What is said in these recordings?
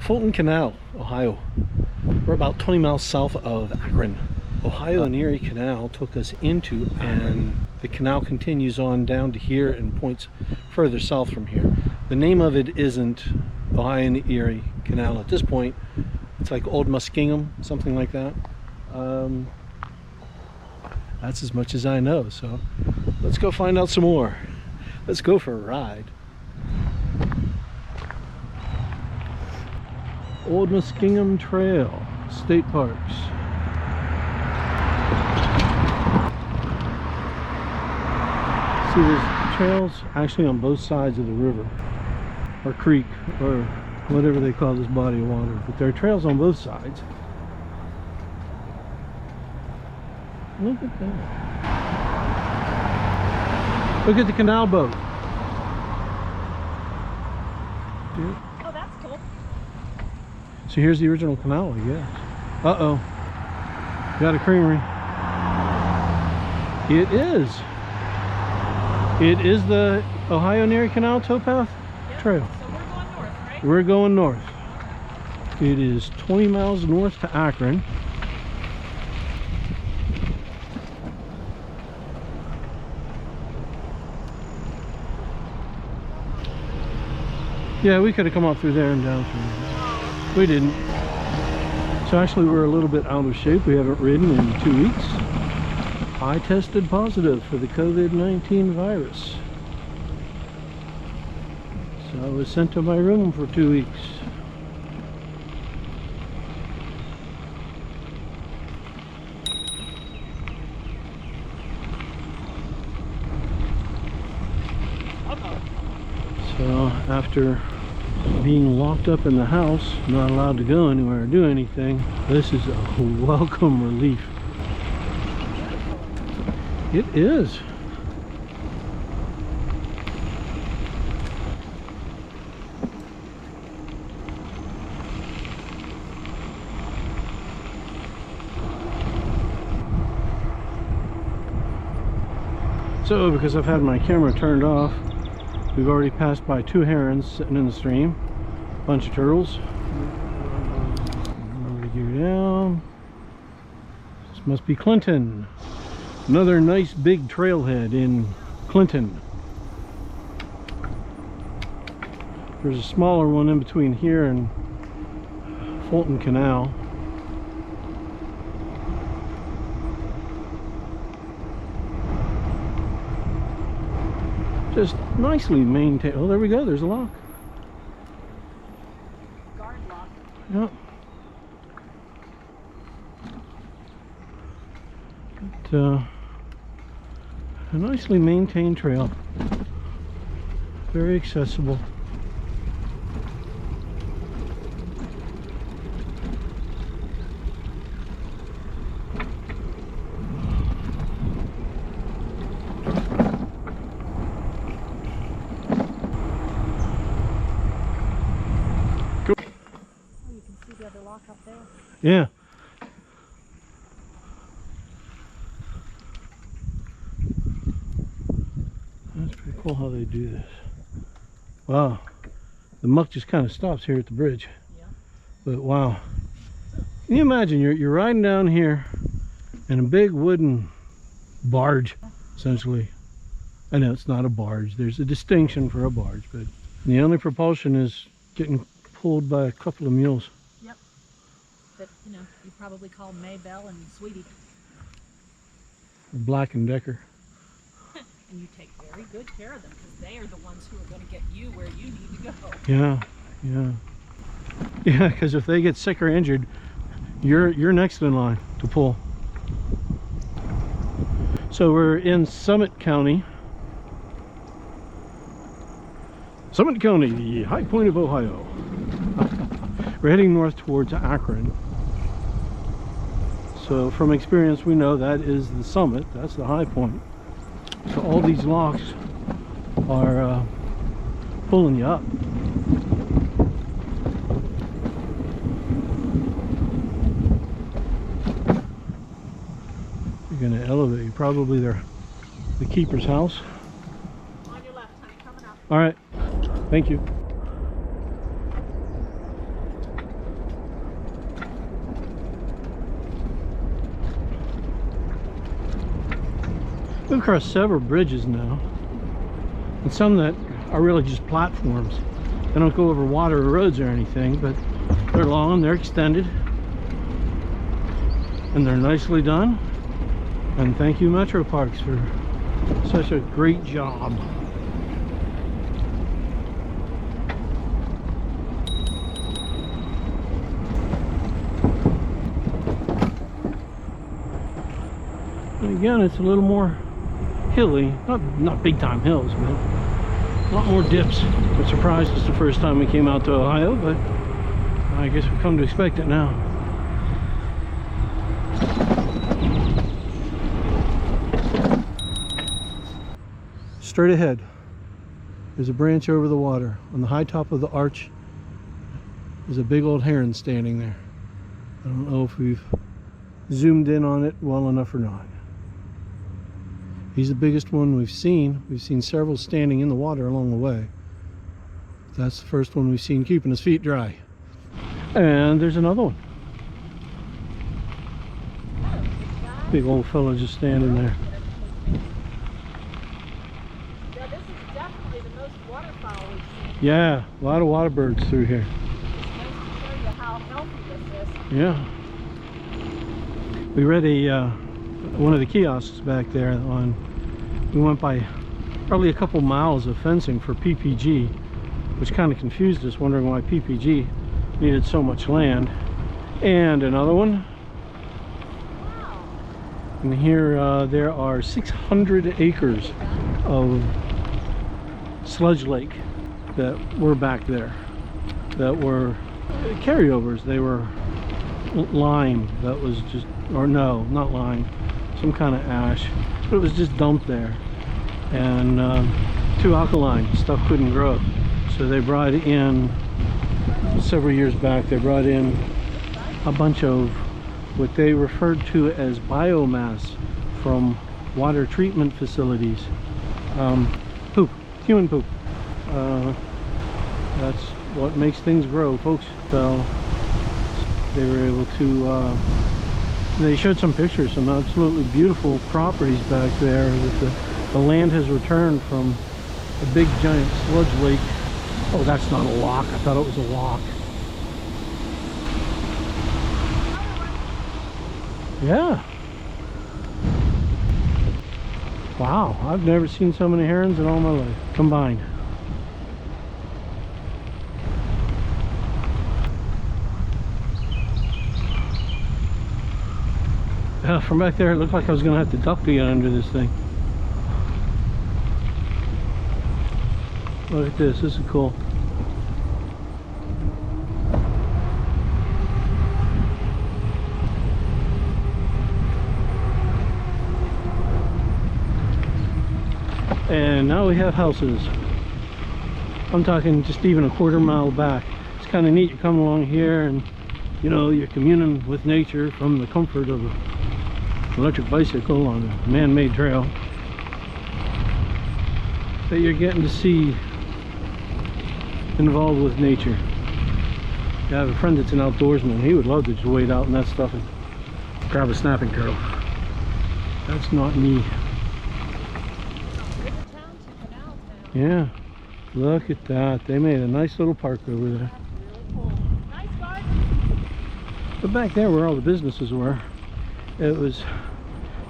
Fulton Canal, Ohio. We're about 20 miles south of Akron. Ohio and Erie Canal took us into, and the canal continues on down to here and points further south from here. The name of it isn't Ohio and Erie Canal at this point. It's like Old Muskingum, something like that. That's as much as I know, so let's go find out some more. Let's go for a ride. Old Muskingum Trail, State Parks. See, there's trails actually on both sides of the river, or creek, or whatever they call this body of water, but there are trails on both sides. Look at that. Look at the canal boat. Oh, that's cool. So here's the original canal, I guess. Uh-oh. Got a creamery. It is. It is the Ohio and Erie Canal Towpath Trail. So we're going north, right? We're going north. It is 20 miles north to Akron. Yeah, we could have come out through there and down through there. We didn't. So actually we're a little bit out of shape. We haven't ridden in 2 weeks. I tested positive for the COVID-19 virus. So I was sent to my room for 2 weeks. So after being locked up in the house, not allowed to go anywhere or do anything, this is a welcome relief. It is. So because I've had my camera turned off, we've already passed by 2 herons sitting in the stream, a bunch of turtles. Remember to gear down. This must be Clinton. Another nice big trailhead in Clinton. There's a smaller one in between here and Fulton Canal. Just nicely maintained. Oh, there we go. There's a lock. Guard lock. Yep. But, a nicely maintained trail. Very accessible. Lock up there. Yeah. That's pretty cool how they do this. Wow. The muck just kind of stops here at the bridge. Yeah. But wow. Can you imagine you're riding down here in a big wooden barge, essentially. I know it's not a barge. There's a distinction for a barge, but the only propulsion is getting pulled by a couple of mules. That, you know, you probably call Maybell and Sweetie. Black and Decker. And you take very good care of them because they are the ones who are going to get you where you need to go. Yeah, yeah. Yeah, because if they get sick or injured, you're next in line to pull. So we're in Summit County. Summit County, the high point of Ohio. We're heading north towards Akron. So from experience we know that is the summit, that's the high point. So all these locks are pulling you up. You're going to elevate you, probably the keeper's house. On your left, honey, coming up. All right, thank you. We've crossed several bridges now, and some that are really just platforms. They don't go over water or roads or anything, but they're long, they're extended, and they're nicely done. And thank you, Metro Parks, for such a great job. And again, it's a little more hilly, not big time hills, but a lot more dips. I'm surprised it's the first time we came out to Ohio, but I guess we've come to expect it now. Straight ahead, there's a branch over the water. On the high top of the arch, there's a big old heron standing there. I don't know if we've zoomed in on it well enough or not. He's the biggest one we've seen. We've seen several standing in the water along the way. That's the first one we've seen keeping his feet dry. And there's another one. Big old fella just standing there. Yeah, this is definitely the most waterfowl we've seen. Yeah, a lot of water birds through here. It's nice to show you how healthy this is. Yeah. We read one of the kiosks back there on, we went by probably a couple miles of fencing for PPG, which kind of confused us, wondering why PPG needed so much land. And another one. Wow. And here there are 600 acres of sludge lake that were back there, that were carryovers. They were lime that was just, or no, not lime, some kind of ash, but it was just dumped there, and too alkaline, stuff couldn't grow. So they brought in, several years back, they brought in a bunch of what they referred to as biomass from water treatment facilities. Poop, human poop. That's what makes things grow, folks. So they were able to, they showed some pictures, some absolutely beautiful properties back there that the land has returned from a big giant sludge lake. Oh, that's not a lock. I thought it was a lock. Yeah. Wow, I've never seen so many herons in all my life combined. From back there, it looked like I was going to have to duck to get under this thing. Look at this. This is cool. And now we have houses. I'm talking just even a quarter mile back. It's kind of neat. You come along here and, you know, you're communing with nature from the comfort of an electric bicycle on a man-made trail. But you're getting to see involved with nature. I have a friend that's an outdoorsman. He would love to just wade out in that stuff and grab a snapping turtle. That's not me. Yeah, look at that. They made a nice little park over there. Really cool. Nice garden. But back there where all the businesses were, it was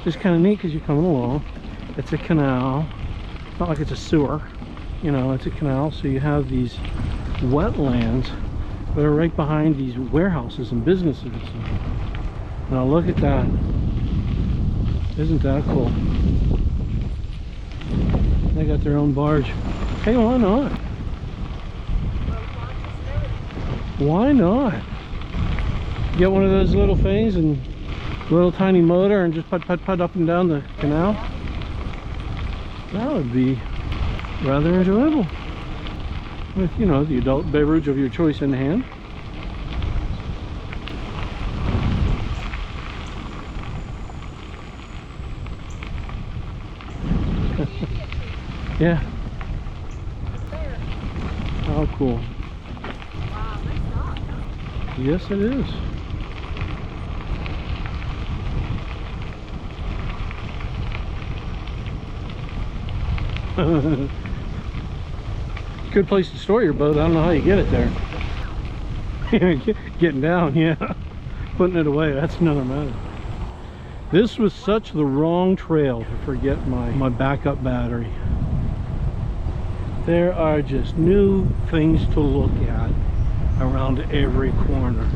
just kind of neat because you're coming along. It's a canal. It's not like it's a sewer. You know, it's a canal, so you have these wetlands that are right behind these warehouses and businesses. Now look at that. Isn't that cool? They got their own barge. Hey, why not? Why not? Get one of those little things and little tiny motor and just put up and down the canal. That would be rather enjoyable. With, you know, the adult beverage of your choice in hand. Yeah. How cool. Wow, nice dog. Yes, it is. Good place to store your boat. I don't know how you get it there. Getting down, yeah. Putting it away, that's another matter. This was such the wrong trail to forget my backup battery. There are just new things to look at around every corner.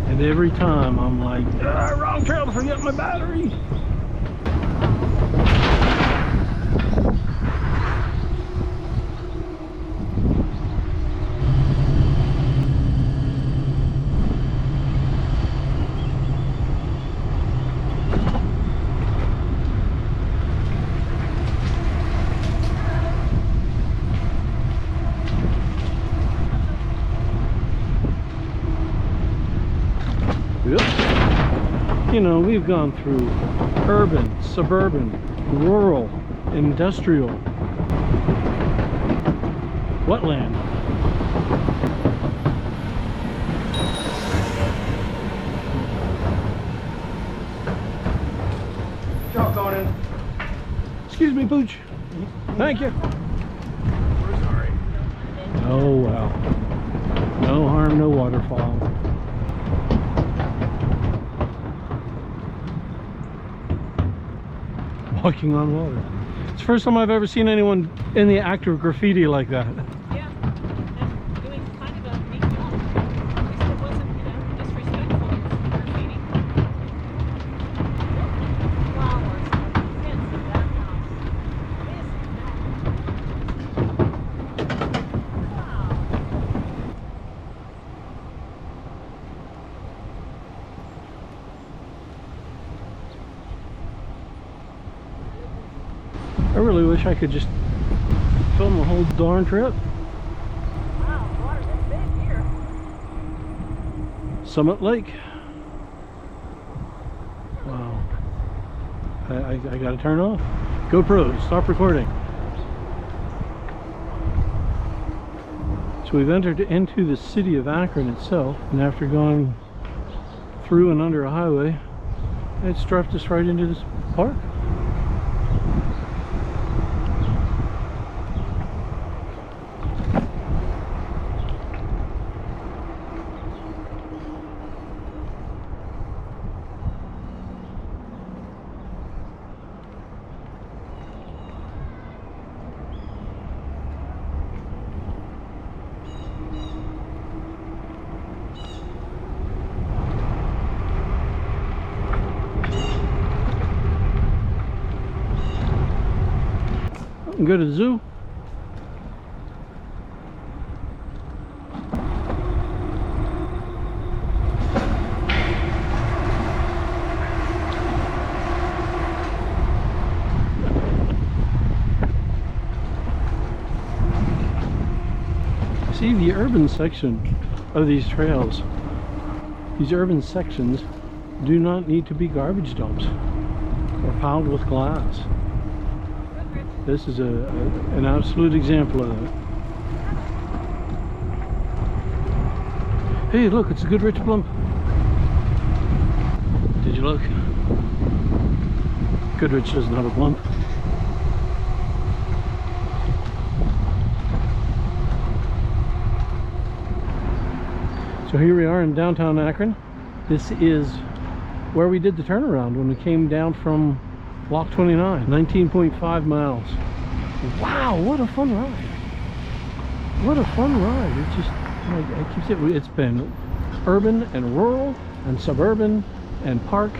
And every time I'm like, wrong trail to forget my battery. You know, we've gone through urban, suburban, rural, industrial, wetland. Ciao, Conan. Excuse me, Pooch. Thank you. We're sorry. Oh, wow. No harm, no waterfall. Walking on water. It's the first time I've ever seen anyone in the act of graffiti like that. Yeah, and doing kind of a neat job. At least it wasn't, disrespectful graffiti. Flowers, fence of that house. Wow. I really wish I could just film the whole darn trip. Wow, water this big here. Summit Lake. Wow. I gotta turn off. GoPro, stop recording. So we've entered into the city of Akron itself, and after going through and under a highway, it's dropped us right into this park. Go to the zoo. See, the urban section of these trails, these urban sections do not need to be garbage dumps or piled with glass. This is an absolute example of that. Hey, look, it's a Goodrich blimp. Did you look? Goodrich doesn't have a blimp. So here we are in downtown Akron. This is where we did the turnaround when we came down from Block 29, 19.5 miles. Wow, what a fun ride. What a fun ride. It's just, like I keep saying, it's been urban and rural and suburban and park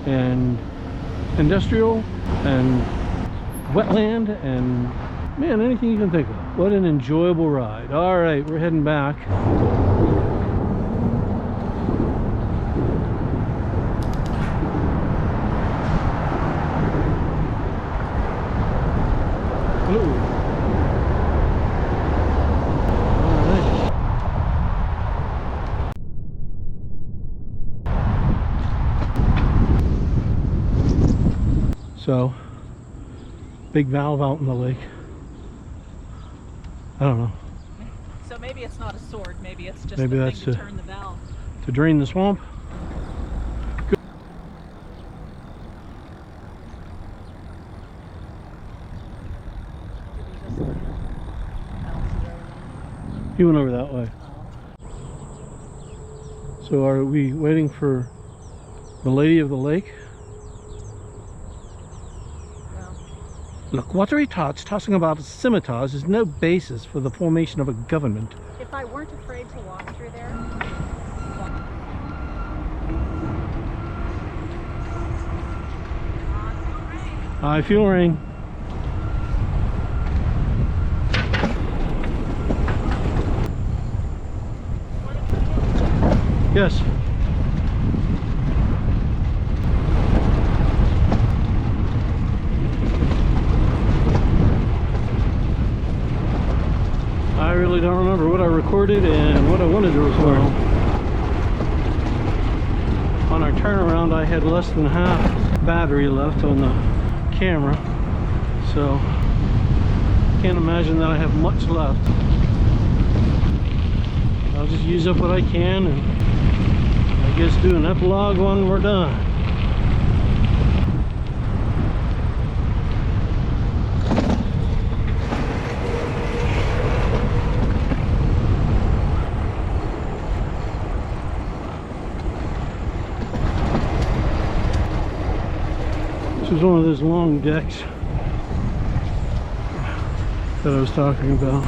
and industrial and wetland and, man, anything you can think of. What an enjoyable ride. All right, we're heading back. So, big valve out in the lake. I don't know. So maybe it's not a sword, maybe it's just Maybe the that's thing to turn the valve. To drain the swamp. He went over that way. So are we waiting for the lady of the lake? Well, Look, watery tots tossing about scimitars is no basis for the formation of a government. if I weren't afraid to walk through there, I feel rain. Yes. I really don't remember what I recorded and what I wanted to record. On our turnaround, I had less than half battery left on the camera, so can't imagine that I have much left. I'll just use up what I can and I guess do an epilogue when we're done. This is one of those long decks that I was talking about.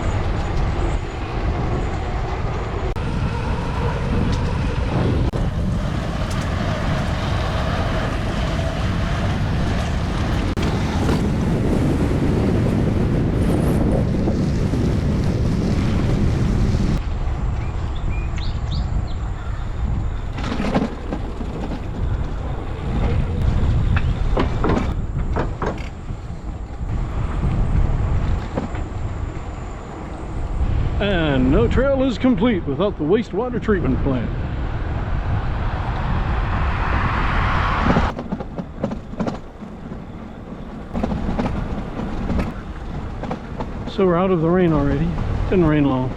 And no trail is complete without the wastewater treatment plant. So we're out of the rain already. Didn't rain long.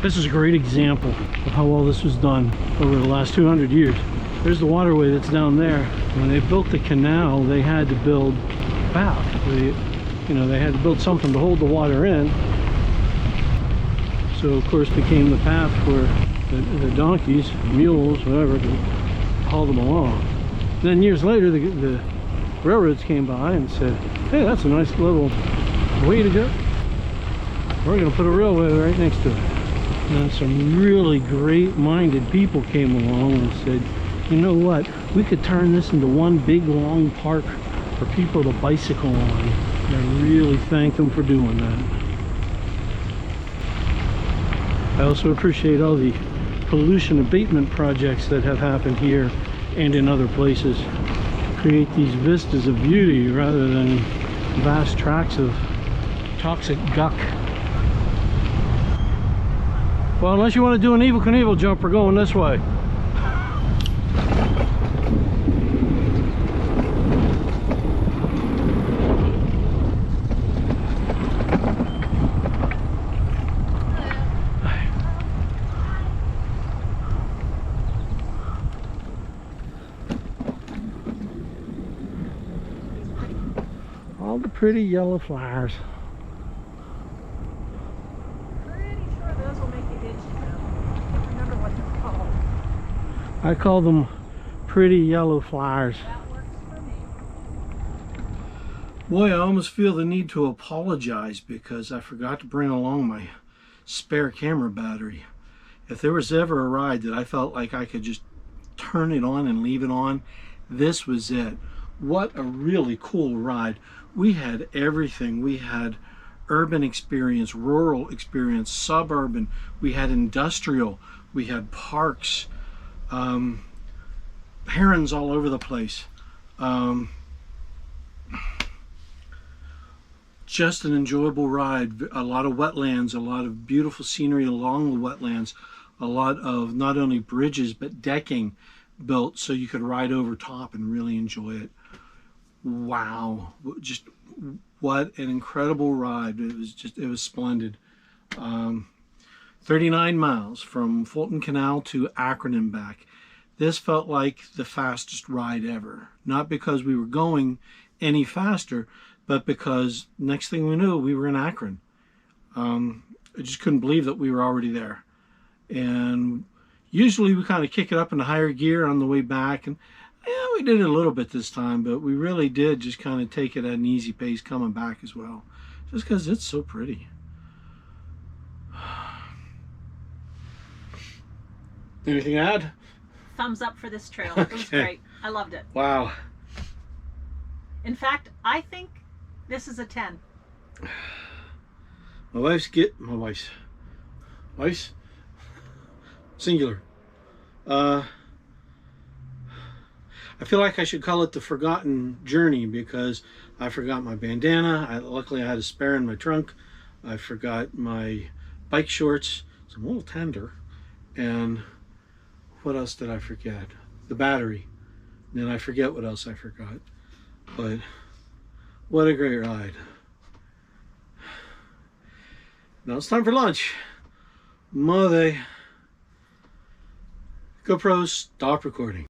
This is a great example of how well this was done over the last 200 years. There's the waterway that's down there. When they built the canal, they had to build a path. They had to build something to hold the water in. So of course became the path for the donkeys, mules, whatever, to haul them along. Then years later, the railroads came by and said, hey, that's a nice little way to go. We're going to put a railway right next to it. And some really great-minded people came along and said, you know what, we could turn this into one big long park for people to bicycle on. And I really thank them for doing that. I also appreciate all the pollution abatement projects that have happened here and in other places to create these vistas of beauty rather than vast tracts of toxic guck. Well, unless you want to do an Evel Knievel jump, we're going this way. All the pretty yellow flowers. pretty sure those will make you itchy though. I can't remember what they're called. I call them pretty yellow flowers. That works for me. Boy, I almost feel the need to apologize because I forgot to bring along my spare camera battery. If there was ever a ride that I felt like I could just turn it on and leave it on, this was it. What a really cool ride. We had everything. We had urban experience, rural experience, suburban. We had industrial. We had parks. Herons all over the place. Just an enjoyable ride. A lot of wetlands, a lot of beautiful scenery along the wetlands, a lot of not only bridges but decking built so you could ride over top and really enjoy it. Wow, just what an incredible ride. It was splendid. 39 miles from Fulton Canal to Akron and back. this felt like the fastest ride ever. Not because we were going any faster, but because next thing we knew, we were in Akron. I just couldn't believe that we were already there. And usually we kind of kick it up into higher gear on the way back, and yeah, we did it a little bit this time, but we really did just kind of take it at an easy pace coming back as well, just because it's so pretty. Anything to add? Thumbs up for this trail. It was Okay. great. I loved it. Wow. In fact, I think this is a 10. Wife's singular. I feel like I should call it the forgotten journey, because I forgot my bandana. Luckily I had a spare in my trunk. I forgot my bike shorts. It's a little tender. And what else did I forget? The battery. And then I forget what else I forgot. But what a great ride. Now it's time for lunch. Mother. GoPro, stop recording.